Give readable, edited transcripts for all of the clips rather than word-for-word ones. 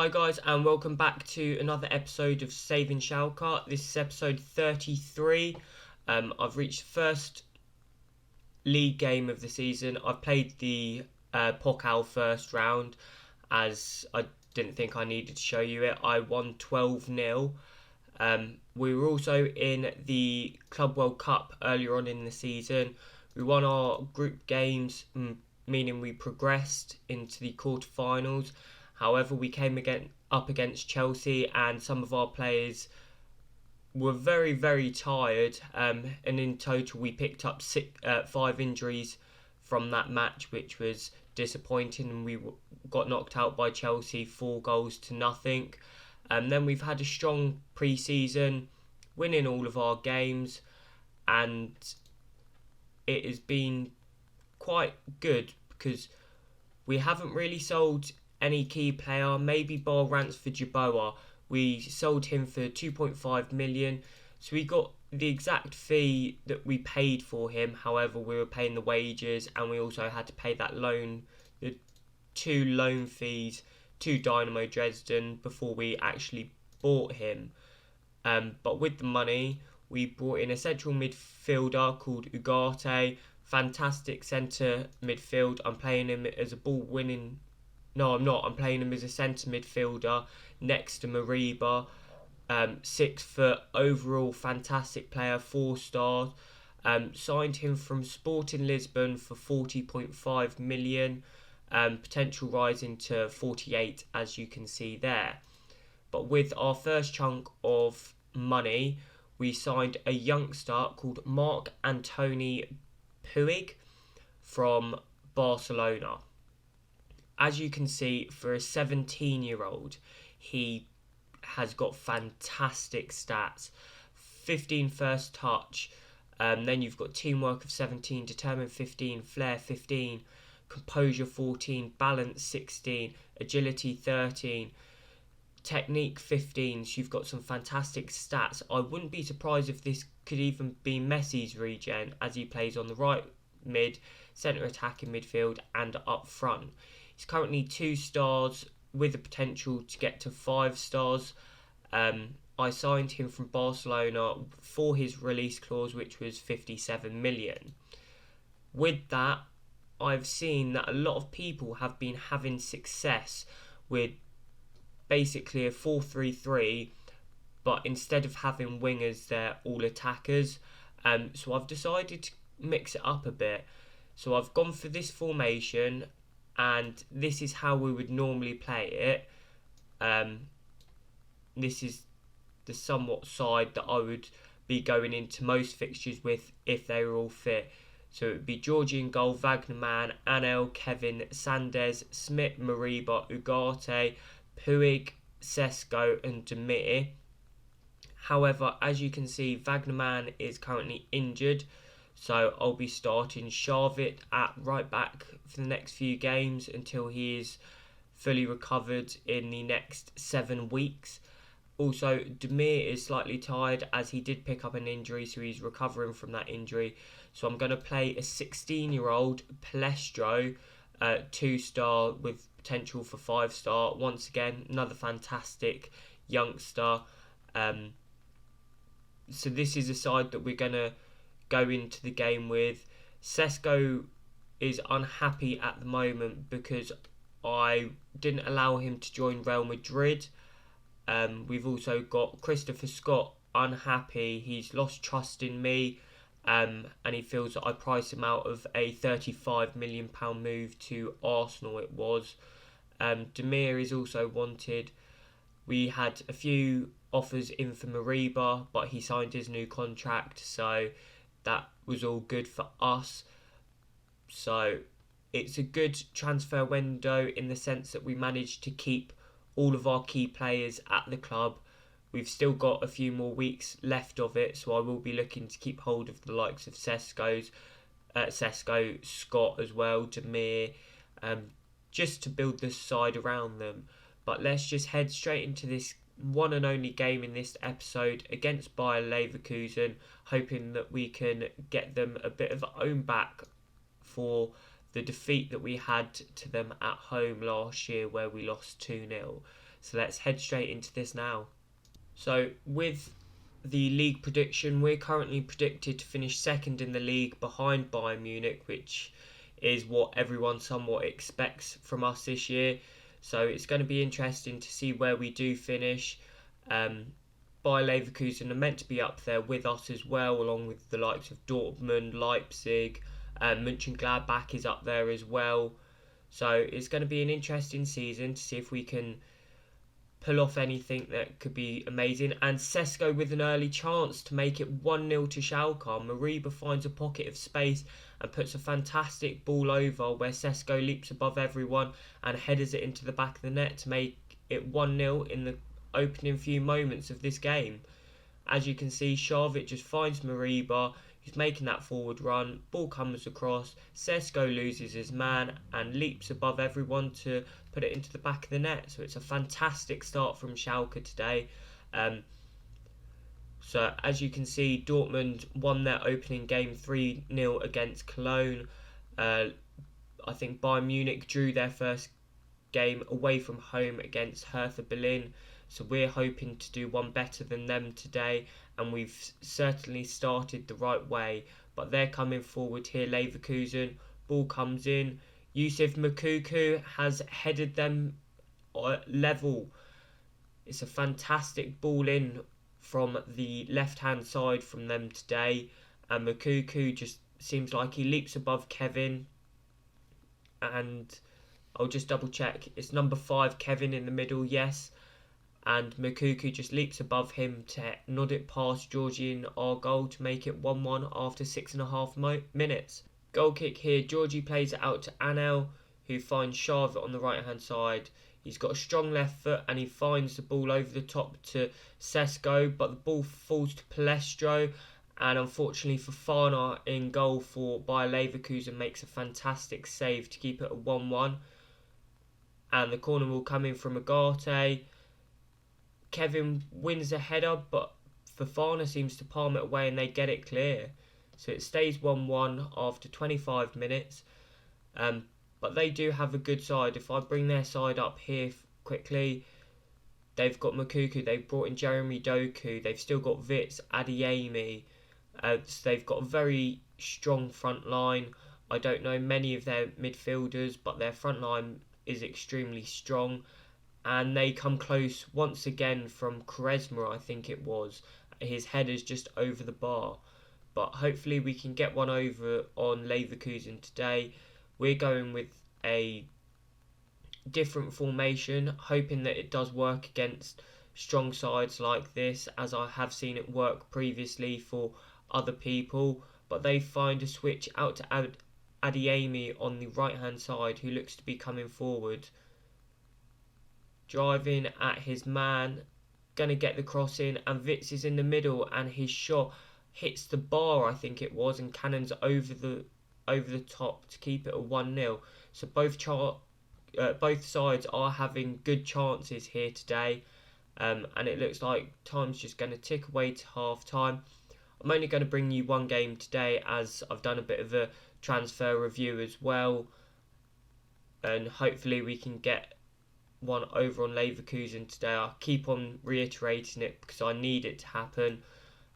Hi guys, and welcome back to another episode of Saving Schalke. This is episode 33. I've reached the first league game of the season. I've played the Pokal first round, as I didn't think I needed to show you it. I won 12-0. We were also in the Club World Cup earlier on in the season. We won our group games, meaning we progressed into the quarterfinals. However, we came up against Chelsea, and some of our players were very, very tired. And in total, we picked up 5 injuries from that match, which was disappointing. And we got knocked out by Chelsea 4-0. Then we've had a strong pre-season, winning all of our games, and it has been quite good because we haven't really sold any key player, maybe bar Ransford Jaboa. We sold him for 2.5 million, so we got the exact fee that we paid for him. However, we were paying the wages, and we also had to pay that loan, the 2 loan fees to Dynamo Dresden before we actually bought him. But with the money, we brought in a central midfielder called Ugarte, fantastic centre midfield. I'm playing him as a ball-winning... No, I'm not. I'm playing him as a centre midfielder next to Mariba. 6 foot, overall fantastic player, 4 stars. Signed him from Sporting Lisbon for 40.5 million. Potential rising to 48, as you can see there. But with our first chunk of money, we signed a youngster called Marc Antoni Puig from Barcelona. As you can see, for a 17-year-old, he has got fantastic stats. 15 first touch, then you've got teamwork of 17, determined 15, flair 15, composure 14, balance 16, agility 13, technique 15. So you've got some fantastic stats. I wouldn't be surprised if this could even be Messi's regen, as he plays on the right mid, centre attacking midfield, and up front. He's currently 2 stars with the potential to get to 5 stars. I signed him from Barcelona for his release clause, which was 57 million. With that, I've seen that a lot of people have been having success with basically a 4-3-3, but instead of having wingers, they're all attackers. So I've decided to mix it up a bit. So I've gone for this formation, and this is how we would normally play it. This is the somewhat side that I would be going into most fixtures with if they were all fit. So it would be Georgie in goal, Wagnerman, Anel, Kevin, Sanders, Smith, Mariba, Ugarte, Puig, Sesko and Demir. However, as you can see, Wagnerman is currently injured, so I'll be starting Sharvit at right back for the next few games until he is fully recovered in the next 7 weeks. Also, Demir is slightly tired as he did pick up an injury, so he's recovering from that injury. So I'm going to play a 16-year-old Palestro, 2-star with potential for 5-star. Once again, another fantastic youngster. So this is a side that we're going to go into the game with. Sesko is unhappy at the moment because I didn't allow him to join Real Madrid. We've also got Christopher Scott unhappy. He's lost trust in me, and he feels that I priced him out of a £35 million move to Arsenal it was. Demir is also wanted. We had a few offers in for Mariba, but he signed his new contract, so that was all good for us. So it's a good transfer window in the sense that we managed to keep all of our key players at the club. We've still got a few more weeks left of it, so I will be looking to keep hold of the likes of Sesko, Scott as well, Demir, just to build this side around them. But let's just head straight into this one and only game in this episode against Bayer Leverkusen, hoping that we can get them a bit of a own back for the defeat that we had to them at home last year where we lost 2-0. So let's head straight into this now. So with the league prediction, we're currently predicted to finish second in the league behind Bayern Munich, which is what everyone somewhat expects from us this year. So it's going to be interesting to see where we do finish. Bayer Leverkusen are meant to be up there with us as well, along with the likes of Dortmund, Leipzig, Mönchengladbach is up there as well. So it's going to be an interesting season to see if we can pull off anything that could be amazing. And Sesko with an early chance to make it 1-0 to Schalke. Mariba finds a pocket of space and puts a fantastic ball over where Sesko leaps above everyone and headers it into the back of the net to make it 1-0 in the opening few moments of this game. As you can see, Xavi just finds Mariba, who's making that forward run. Ball comes across, Sesko loses his man and leaps above everyone to put it into the back of the net. So it's a fantastic start from Schalke today. So as you can see, Dortmund won their opening game 3-0 against Cologne. I think Bayern Munich drew their first game away from home against Hertha Berlin. So we're hoping to do one better than them today, and we've certainly started the right way. But they're coming forward here, Leverkusen. Ball comes in. Yusuf Moukoko has headed them level. It's a fantastic ball in from the left-hand side from them today. And Moukoko just seems like he leaps above Kevin. And I'll just double check. It's number 5, Kevin in the middle, yes. And Moukoko just leaps above him to nod it past Georgie our goal to make it 1-1 after 6.5 minutes. Goal kick here, Georgie plays it out to Anel, who finds Xavi on the right hand side. He's got a strong left foot and he finds the ball over the top to Sesko, but the ball falls to Palestro, and unfortunately Fofana in goal for Bayer Leverkusen makes a fantastic save to keep it at 1-1. And the corner will come in from Agate. Kevin wins the header, but Fofana seems to palm it away and they get it clear. So it stays 1-1 after 25 minutes. But they do have a good side. If I bring their side up here quickly, they've got Moukoko, they've brought in Jeremy Doku, they've still got Wits, Adeyemi. So they've got a very strong front line. I don't know many of their midfielders, but their front line is extremely strong. And they come close once again from Quaresma, I think it was. His header's just over the bar. But hopefully we can get one over on Leverkusen today. We're going with a different formation, hoping that it does work against strong sides like this, as I have seen it work previously for other people. But they find a switch out to Adeyemi on the right hand side, who looks to be coming forward. Driving at his man, gonna get the cross in, and Wits is in the middle, and his shot hits the bar, I think it was, and cannons over the top to keep it a 1-0. So both sides are having good chances here today, and it looks like time's just going to tick away to half time. I'm only going to bring you one game today, as I've done a bit of a transfer review as well, and hopefully we can get one over on Leverkusen today. I'll keep on reiterating it because I need it to happen.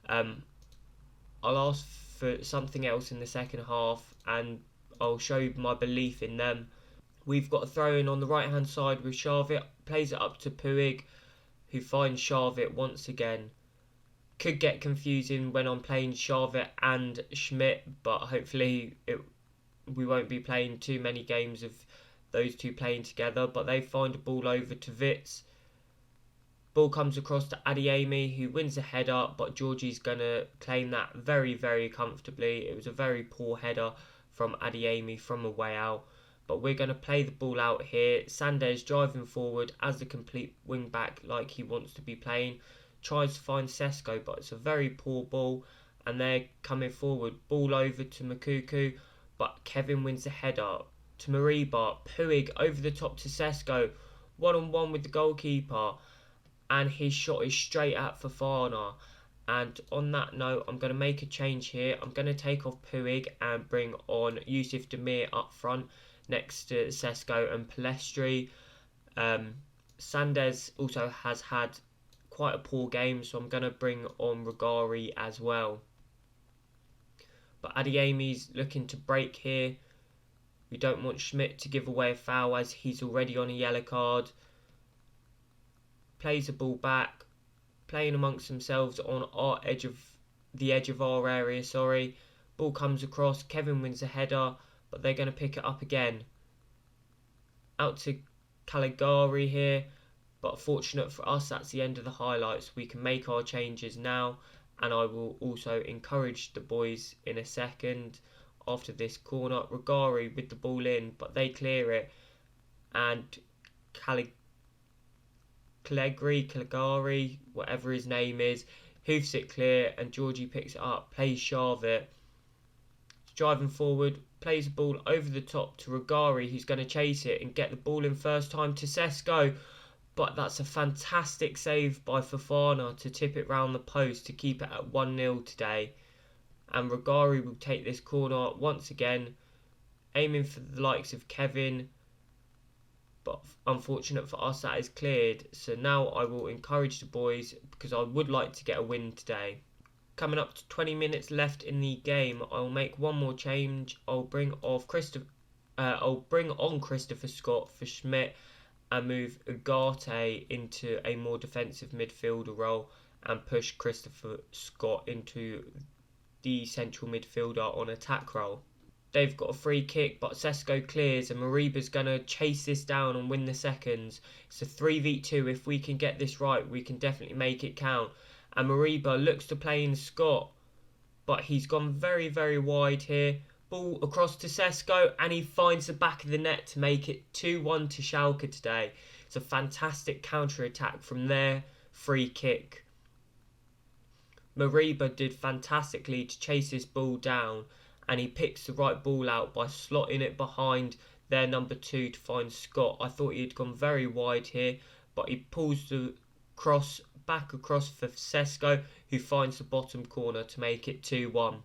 I'll ask for something else in the second half and I'll show you my belief in them. We've got a throw in on the right hand side with Xavi, plays it up to Puig, who finds Xavi once again. Could get confusing when I'm playing Xavi and Schmidt, but hopefully we won't be playing too many games of those two playing together. But they find a ball over to Wits. Ball comes across to Adeyemi, who wins the header, but Georgie's going to claim that very, very comfortably. It was a very poor header from Adeyemi from a way out. But we're going to play the ball out here. Sanders driving forward as the complete wing back like he wants to be playing. Tries to find Sesko, but it's a very poor ball. And they're coming forward. Ball over to Moukoko, but Kevin wins the header. To Mariba, Puig over the top to Sesko. 1-on-1 with the goalkeeper. And his shot is straight at Fofana. And on that note, I'm going to make a change here. I'm going to take off Puig and bring on Yusuf Demir up front next to Sesko and Palestri. Sanders also has had quite a poor game, so I'm going to bring on Regari as well. But Adeyemi's looking to break here. We don't want Schmidt to give away a foul as he's already on a yellow card. Plays the ball back, playing amongst themselves on our edge of our area. Ball comes across. Kevin wins a header, but they're going to pick it up again. Out to Caligari here, but fortunate for us, that's the end of the highlights. We can make our changes now, and I will also encourage the boys in a second after this corner. Regari with the ball in, but they clear it, and Caligari, whatever his name is, hoofs it clear, and Georgie picks it up, plays Sharvit, driving forward, plays the ball over the top to Regari, who's going to chase it and get the ball in first time to Sesko, but that's a fantastic save by Fofana to tip it round the post to keep it at 1-0 today. And Regari will take this corner once again, aiming for the likes of Kevin, but unfortunate for us that is cleared. So now I will encourage the boys because I would like to get a win today. Coming up to 20 minutes left in the game, I'll make one more change. I'll bring on Christopher Scott for Schmidt and move Ugarte into a more defensive midfielder role and push Christopher Scott into the central midfielder on attack role. They've got a free kick, but Sesko clears and Mariba's going to chase this down and win the seconds. It's a 3v2. If we can get this right, we can definitely make it count. And Mariba looks to play in Scott, but he's gone very, very wide here. Ball across to Sesko, and he finds the back of the net to make it 2-1 to Schalke today. It's a fantastic counter-attack from their free kick. Mariba did fantastically to chase this ball down, and he picks the right ball out by slotting it behind their number 2 to find Scott. I thought he had gone very wide here, but he pulls the cross back across for Sesko, who finds the bottom corner to make it 2-1.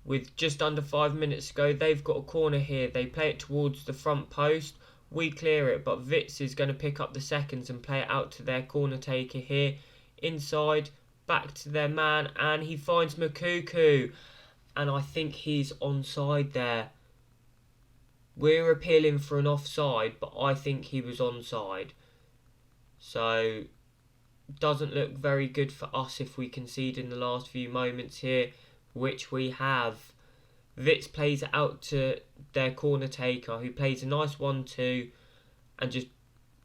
With just under 5 minutes to go, they've got a corner here. They play it towards the front post. We clear it, but Witz is going to pick up the seconds and play it out to their corner taker here. Inside, back to their man, and he finds Makuku. And I think he's onside there. We're appealing for an offside, but I think he was onside. So, doesn't look very good for us if we concede in the last few moments here, which we have. Witz plays it out to their corner taker, who plays a nice 1-2 and just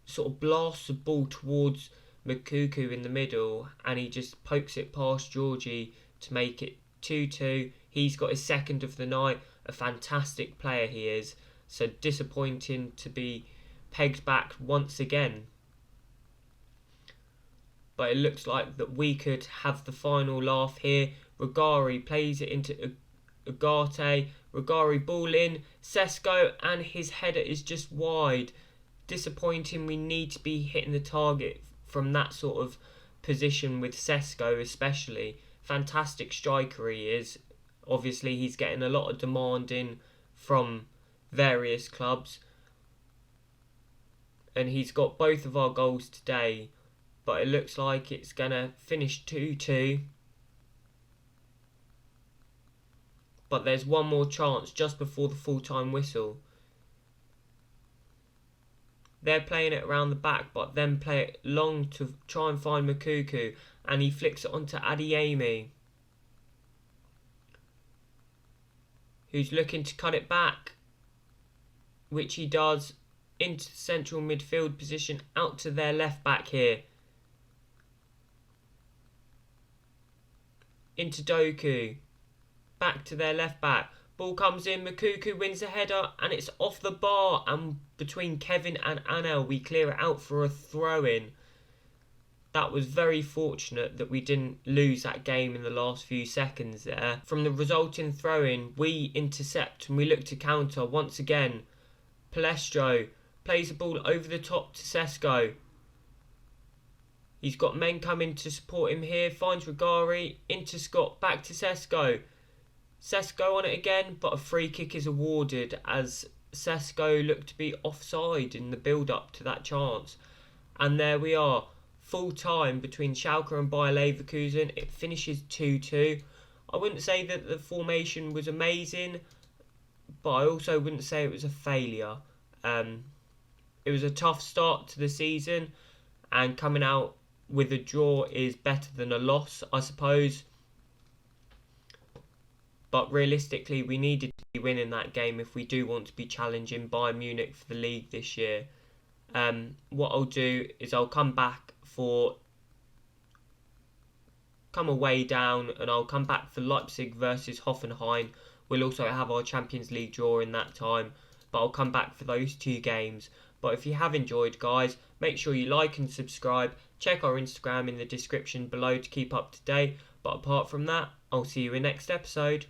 sort of blasts the ball towards Makuku in the middle, and he just pokes it past Georgie to make it 2-2. He's got his second of the night. A fantastic player he is. So disappointing to be pegged back once again. But it looks like that we could have the final laugh here. Regari plays it into Ugarte. Regari ball in. Sesko, and his header is just wide. Disappointing. We need to be hitting the target from that sort of position with Sesko especially. Fantastic striker he is. Obviously he's getting a lot of demand in from various clubs. And he's got both of our goals today. But it looks like it's going to finish 2-2. But there's one more chance just before the full-time whistle. They're playing it around the back, but then play it long to try and find Makuku. And he flicks it onto Adeyemi, who's looking to cut it back, which he does, into the central midfield position, out to their left back here. Into Doku, back to their left back. Ball comes in, Makuku wins the header, and it's off the bar, and between Kevin and Anel, we clear it out for a throw-in. That was very fortunate that we didn't lose that game in the last few seconds there. From the resulting throw-in, we intercept and we look to counter once again. Palestro plays the ball over the top to Sesko. He's got men coming to support him here. Finds Regari, into Scott, back to Sesko. Sesko on it again, but a free kick is awarded as Sesko looked to be offside in the build-up to that chance. And there we are, full time between Schalke and Bayer Leverkusen. It finishes 2-2. I wouldn't say that the formation was amazing, but I also wouldn't say it was a failure. It was a tough start to the season, and coming out with a draw is better than a loss, I suppose. But realistically, we needed to be winning that game if we do want to be challenging Bayern Munich for the league this year. What I'll do is I'll come away down, and I'll come back for Leipzig versus Hoffenheim. We'll also have our Champions League draw in that time, but I'll come back for those 2 games. But if you have enjoyed, guys, make sure you like and subscribe. Check our Instagram in the description below to keep up to date. But apart from that, I'll see you in next episode.